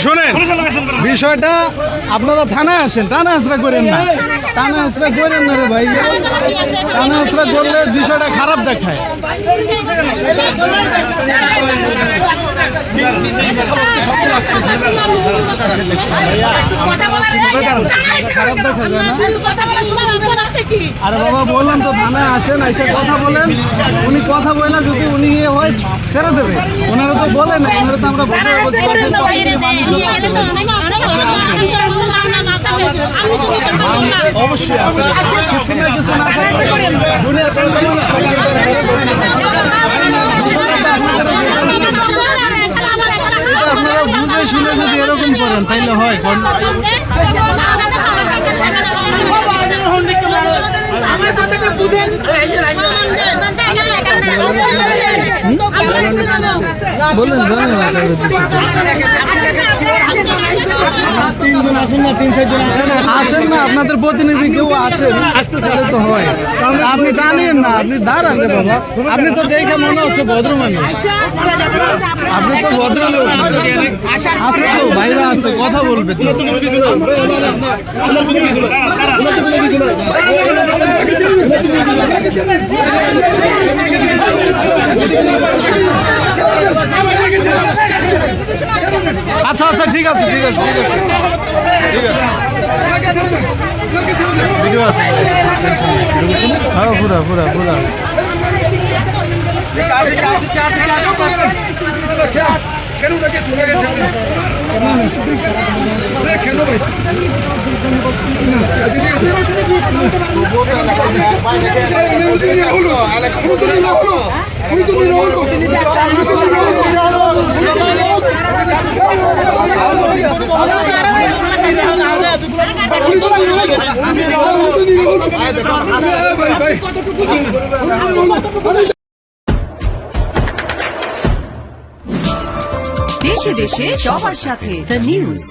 শোনেন, বিষয়টা আপনারা থানায় আসেন, টানা আসরা করেন না, টানা আসরা করেন না রে ভাই। টানা আসরা করলে বিষয়টা খারাপ দেখায়। খারাপ দেখা যায় না। আরে বাবা বললাম তো থানায় আসেন, এসে কথা বলেন। উনি কথা বলে যদি উনি ইয়ে হয় ছেড়ে দেবে। ওনারা তো বলে না, ওনারা তো আমরা অবশ্যই আছে, কিছু না কিছু না থাকলে দুনিয়াতে আপনারা বুঝে শুনে যদি এরকম করেন তাইলে হয়। বলেন তিনজন আসেন না, 3-4 জন আসেন না, আপনাদের প্রতিনিধি কেউ আসেন, তাহলে তো হয়। আপনি টানিয়েন না, আপনি দাঁড়ান রে বাবা। আপনি তো দেখে মনে হচ্ছে ভদ্র মানুষ, আপনি তো ভদ্রলোক আছে তো, বাইরে আছে, কথা বলবে তো। আচ্ছা আচ্ছা, ঠিক আছে ঠিক আছে ঠিক আছে ঠিক আছে, ভিডিও আছে। হ্যাঁ পুরা পুরা পুরা দেশে দেশে সবার সাথে দ্য নিউজ।